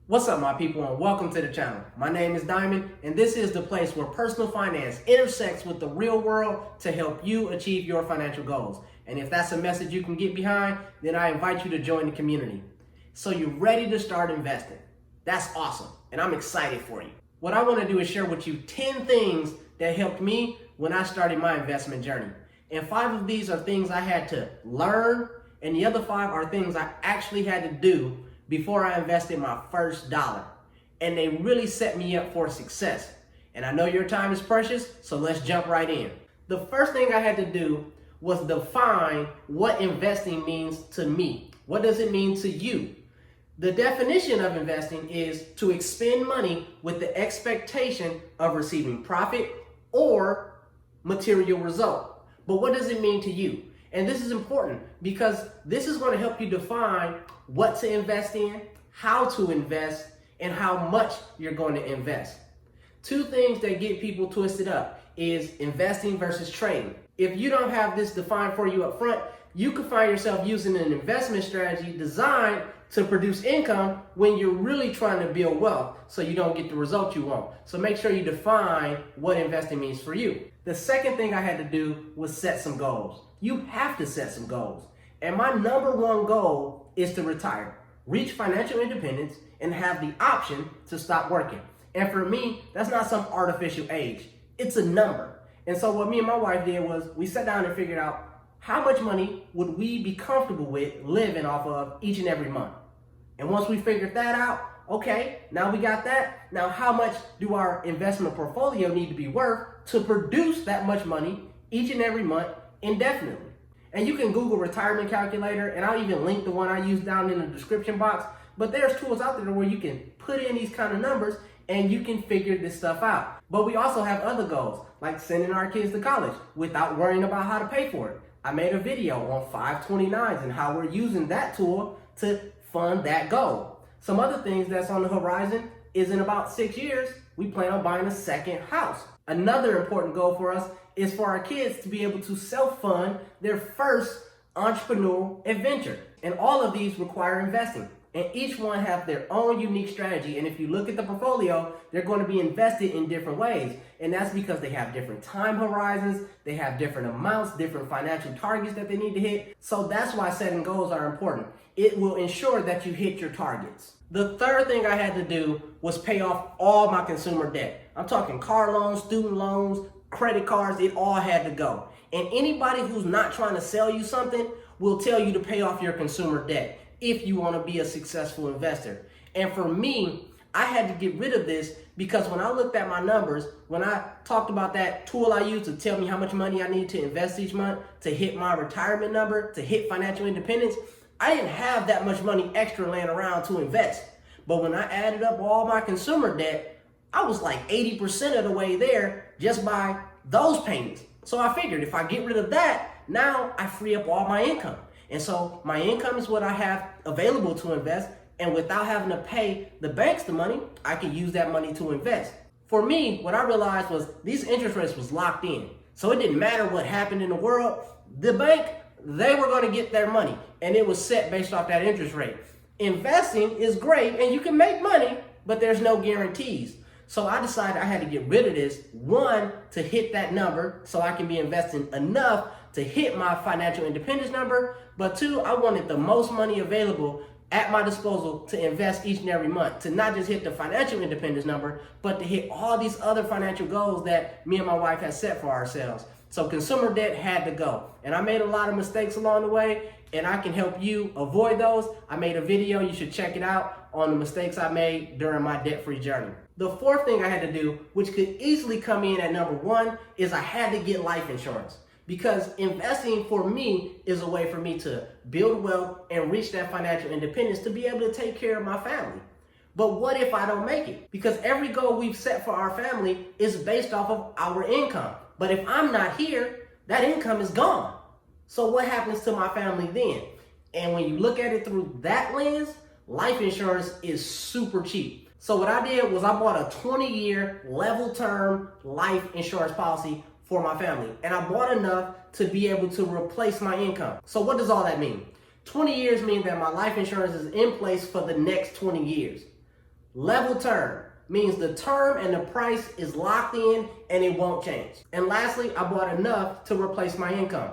What's up, my people, and welcome to the channel. My name is Diamond, and this is the place where personal finance intersects with the real world to help you achieve your financial goals. And if that's a message you can get behind, then I invite you to join the community. So you're ready to start investing. That's awesome, and I'm excited for you. What I want to do is share with you 10 things that helped me when I started my investment journey. And 5 of these are things I had to learn, and the other 5 are things I actually had to do before I invested my first dollar. And they really set me up for success. And I know your time is precious, so let's jump right in. The first thing I had to do was define what investing means to me. What does it mean to you? The definition of investing is to expend money with the expectation of receiving profit or material result. But what does it mean to you? And this is important because this is going to help you define what to invest in, how to invest, and how much you're going to invest. 2 things that get people twisted up is investing versus trading. If you don't have this defined for you up front, you could find yourself using an investment strategy designed to produce income when you're really trying to build wealth so you don't get the result you want. So make sure you define what investing means for you. The second thing I had to do was set some goals. You have to set some goals. And my number 1 goal is to retire, reach financial independence, and have the option to stop working. And for me, that's not some artificial age. It's a number. And so what me and my wife did was we sat down and figured out how much money would we be comfortable with living off of each and every month. And once we figured that out, okay, now we got that. Now how much do our investment portfolio need to be worth to produce that much money each and every month indefinitely? And you can Google retirement calculator, and I'll even link the one I use down in the description box. But there's tools out there where you can put in these kind of numbers and you can figure this stuff out. But we also have other goals, like sending our kids to college without worrying about how to pay for it. I made a video on 529s and how we're using that tool to fund that goal. Some other things that's on the horizon is in about 6 years, we plan on buying a second house. Another important goal for us is for our kids to be able to self-fund their first entrepreneurial adventure. And all of these require investing. And each one have their own unique strategy. And if you look at the portfolio, they're going to be invested in different ways. And that's because they have different time horizons, they have different amounts, different financial targets that they need to hit. So that's why setting goals are important. It will ensure that you hit your targets. The third thing I had to do was pay off all my consumer debt. I'm talking car loans, student loans, credit cards, it all had to go. And anybody who's not trying to sell you something will tell you to pay off your consumer debt if you want to be a successful investor. And for me, I had to get rid of this because when I looked at my numbers, when I talked about that tool I used to tell me how much money I need to invest each month to hit my retirement number, to hit financial independence, I didn't have that much money extra laying around to invest. But when I added up all my consumer debt, I was like 80% of the way there just by those payments. So I figured if I get rid of that, now I free up all my income. And so my income is what I have available to invest. And without having to pay the banks the money, I can use that money to invest. For me, what I realized was these interest rates was locked in. So it didn't matter what happened in the world. The bank, they were going to get their money. And it was set based off that interest rate. Investing is great and you can make money, but there's no guarantees. So I decided I had to get rid of this. 1, to hit that number so I can be investing enough to hit my financial independence number. But 2, I wanted the most money available at my disposal to invest each and every month, to not just hit the financial independence number, but to hit all these other financial goals that me and my wife had set for ourselves. So consumer debt had to go. And I made a lot of mistakes along the way, and I can help you avoid those. I made a video, you should check it out, on the mistakes I made during my debt-free journey. The 4th thing I had to do, which could easily come in at number 1, is I had to get life insurance. Because investing for me is a way for me to build wealth and reach that financial independence to be able to take care of my family. But what if I don't make it? Because every goal we've set for our family is based off of our income. But if I'm not here, that income is gone. So what happens to my family then? And when you look at it through that lens, life insurance is super cheap. So what I did was I bought a 20-year level term life insurance policy for my family. And I bought enough to be able to replace my income. So what does all that mean? 20 years means that my life insurance is in place for the next 20 years. Level term means the term and the price is locked in and it won't change. And lastly, I bought enough to replace my income.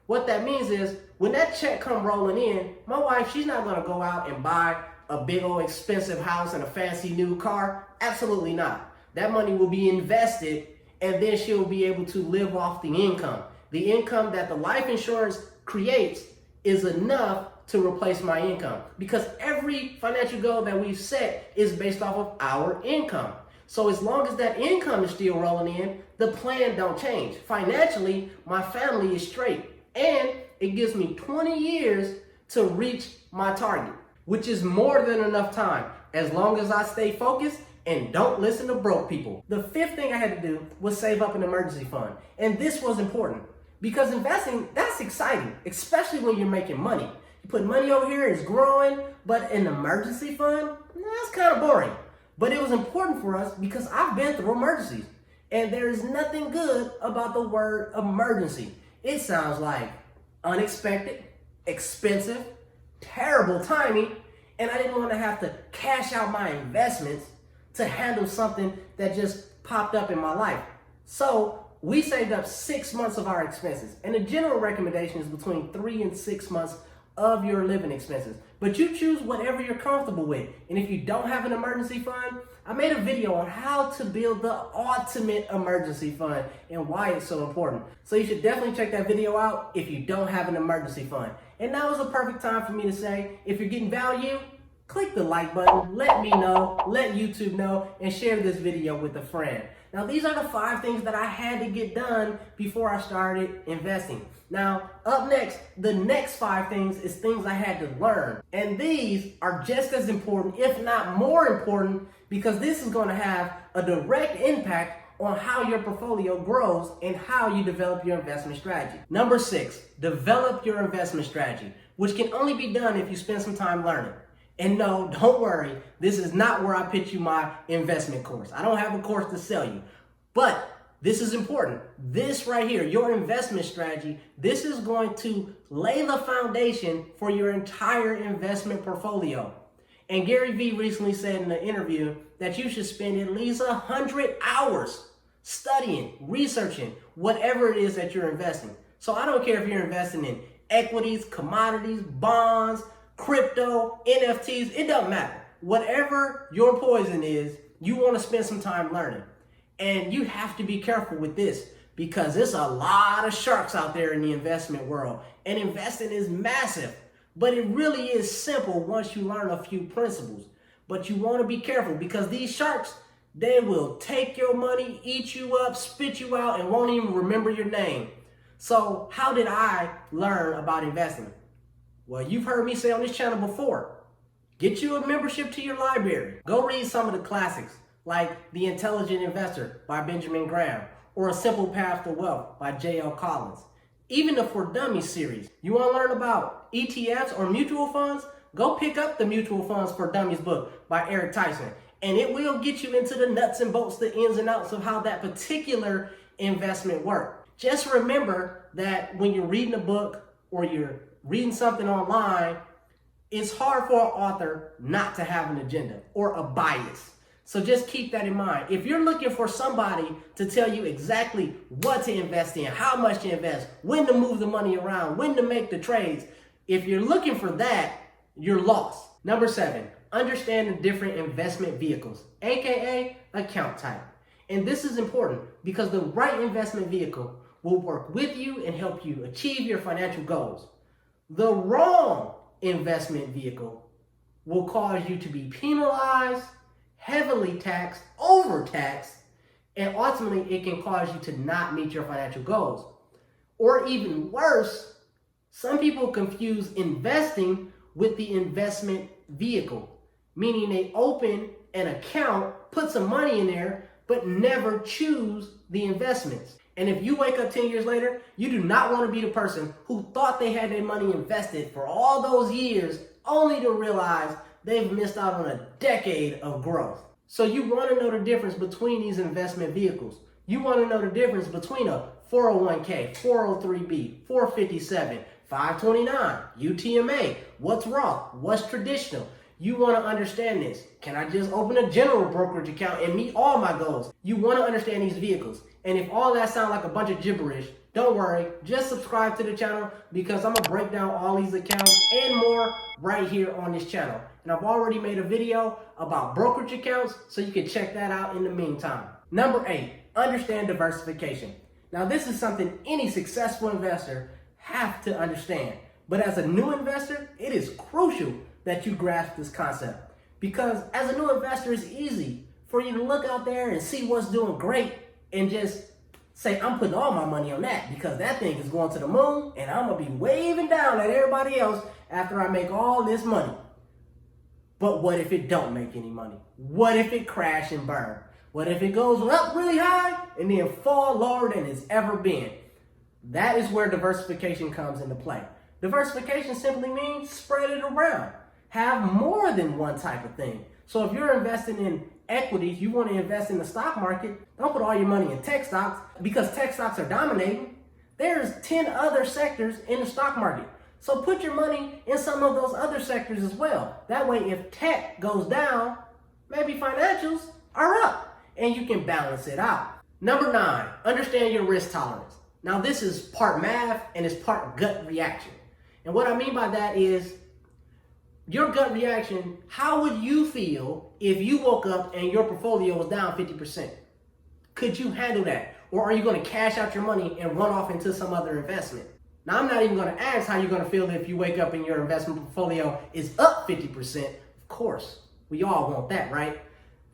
What that means is when that check come rolling in, my wife, she's not gonna go out and buy a big old expensive house and a fancy new car. Absolutely not. That money will be invested and then she'll be able to live off the income. The income that the life insurance creates is enough to replace my income, because every financial goal that we've set is based off of our income. So as long as that income is still rolling in, the plan don't change. Financially, my family is straight, and it gives me 20 years to reach my target, which is more than enough time as long as I stay focused and don't listen to broke people. The fifth thing I had to do was save up an emergency fund. And this was important because investing, that's exciting, especially when you're making money. You put money over here, it's growing, but an emergency fund, that's kind of boring. But it was important for us because I've been through emergencies. And there is nothing good about the word emergency. It sounds like unexpected, expensive, terrible timing, and I didn't want to have to cash out my investments to handle something that just popped up in my life. So we saved up 6 months of our expenses, and the general recommendation is between 3 and 6 months of your living expenses. But you choose whatever you're comfortable with. And if you don't have an emergency fund, I made a video on how to build the ultimate emergency fund and why it's so important. So you should definitely check that video out if you don't have an emergency fund. And now is a perfect time for me to say, if you're getting value, click the like button, let me know, let YouTube know, and share this video with a friend. Now, these are the 5 things that I had to get done before I started investing. Now, up next, the next 5 things is things I had to learn. And these are just as important, if not more important, because this is going to have a direct impact on how your portfolio grows and how you develop your investment strategy. Number 6, develop your investment strategy, which can only be done if you spend some time learning. And no, don't worry, this is not where I pitch you my investment course. I don't have a course to sell you, but this is important. This right here, your investment strategy, this is going to lay the foundation for your entire investment portfolio. And Gary Vee recently said in an interview that you should spend at least 100 hours studying, researching, whatever it is that you're investing. So I don't care if you're investing in equities, commodities, bonds, crypto, NFTs, it doesn't matter. Whatever your poison is, you want to spend some time learning. And you have to be careful with this because there's a lot of sharks out there in the investment world. And investing is massive, but it really is simple once you learn a few principles. But you want to be careful because these sharks, they will take your money, eat you up, spit you out, and won't even remember your name. So how did I learn about investing? Well, you've heard me say on this channel before, get you a membership to your library. Go read some of the classics like The Intelligent Investor by Benjamin Graham or A Simple Path to Wealth by J.L. Collins. Even the For Dummies series. You want to learn about ETFs or mutual funds? Go pick up the Mutual Funds for Dummies book by Eric Tyson. And it will get you into the nuts and bolts, the ins and outs of how that particular investment works. Just remember that when you're reading a book or you're reading something online, it's hard for an author not to have an agenda or a bias. So just keep that in mind. If you're looking for somebody to tell you exactly what to invest in, how much to invest, when to move the money around, when to make the trades, if you're looking for that, you're lost. Number 7, understand the different investment vehicles, aka account type. And this is important because the right investment vehicle will work with you and help you achieve your financial goals. The wrong investment vehicle will cause you to be penalized, heavily taxed, overtaxed, and ultimately it can cause you to not meet your financial goals. Or even worse, some people confuse investing with the investment vehicle, meaning they open an account, put some money in there, but never choose the investments. And if you wake up 10 years later, you do not want to be the person who thought they had their money invested for all those years, only to realize they've missed out on a decade of growth. So you want to know the difference between these investment vehicles. You want to know the difference between a 401k, 403b, 457, 529, UTMA, what's Roth, what's traditional. You want to understand this. Can I just open a general brokerage account and meet all my goals? You want to understand these vehicles. And if all that sounds like a bunch of gibberish, don't worry, just subscribe to the channel because I'm gonna break down all these accounts and more right here on this channel. And I've already made a video about brokerage accounts, so you can check that out in the meantime. Number 8, understand diversification. Now this is something any successful investor have to understand. But as a new investor, it is crucial that you grasp this concept. Because as a new investor, it's easy for you to look out there and see what's doing great and just say, I'm putting all my money on that because that thing is going to the moon and I'm going to be waving down at everybody else after I make all this money. But what if it don't make any money? What if it crash and burn? What if it goes up really high and then fall lower than it's ever been? That is where diversification comes into play. Diversification simply means spread it around. Have more than one type of thing. So if you're investing in equities, you want to invest in the stock market, don't put all your money in tech stocks because tech stocks are dominating. There's 10 other sectors in the stock market. So put your money in some of those other sectors as well. That way, if tech goes down, maybe financials are up and you can balance it out. Number 9, understand your risk tolerance. Now this is part math and it's part gut reaction. And what I mean by that is your gut reaction. How would you feel if you woke up and your portfolio was down 50%? Could you handle that? Or are you going to cash out your money and run off into some other investment? Now, I'm not even going to ask how you're going to feel if you wake up and your investment portfolio is up 50%. Of course, we all want that, right?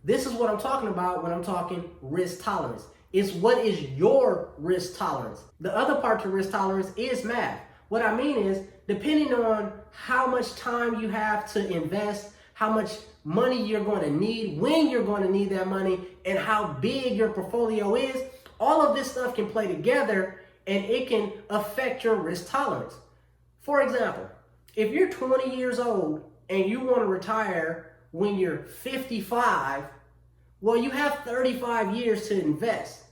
This is what I'm talking about when I'm talking risk tolerance. It's what is your risk tolerance. The other part to risk tolerance is math. What I mean is, depending on how much time you have to invest, how much money you're going to need, when you're going to need that money, and how big your portfolio is, all of this stuff can play together and it can affect your risk tolerance. For example, if you're 20 years old and you want to retire when you're 55, well, you have 35 years to invest.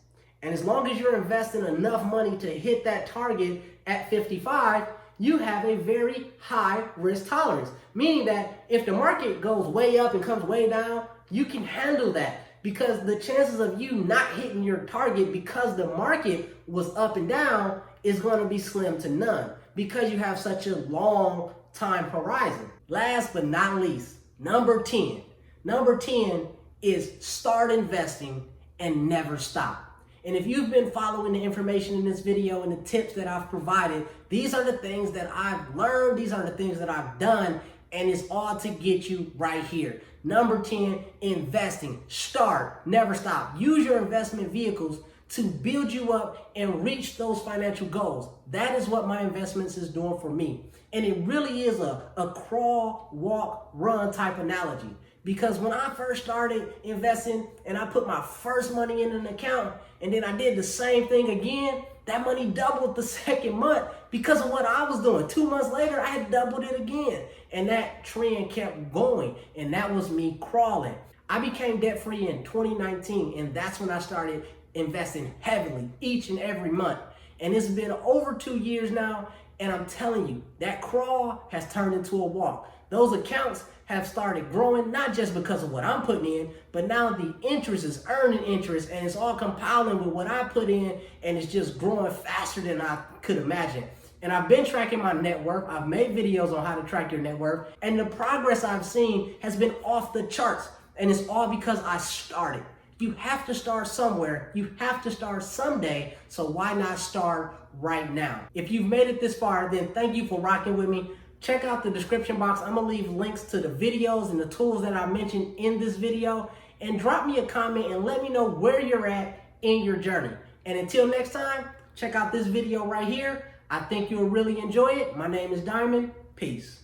And as long as you're investing enough money to hit that target at 55, you have a very high risk tolerance. Meaning that if the market goes way up and comes way down, you can handle that because the chances of you not hitting your target because the market was up and down is going to be slim to none because you have such a long time horizon. Last but not least, number 10. Number 10 is start investing and never stop. And if you've been following the information in this video and the tips that I've provided, these are the things that I've learned, these are the things that I've done, and it's all to get you right here. Number 10, investing. Start, never stop. Use your investment vehicles to build you up and reach those financial goals. That is what my investments is doing for me. And it really is a crawl, walk, run type analogy. Because when I first started investing and I put my first money in an account and then I did the same thing again, that money doubled the second month because of what I was doing. 2 months later, I had doubled it again. And that trend kept going. And that was me crawling. I became debt free in 2019. And that's when I started investing heavily each and every month. And it's been over 2 years now. And I'm telling you, that crawl has turned into a walk. Those accounts have started growing, not just because of what I'm putting in, but now the interest is earning interest and it's all compiling with what I put in and it's just growing faster than I could imagine. And I've been tracking my net worth. I've made videos on how to track your net worth and the progress I've seen has been off the charts and it's all because I started. You have to start somewhere. You have to start someday. So why not start right now? If you've made it this far, then thank you for rocking with me. Check out the description box. I'm gonna leave links to the videos and the tools that I mentioned in this video. And drop me a comment and let me know where you're at in your journey. And until next time, check out this video right here. I think you'll really enjoy it. My name is Diamond. Peace.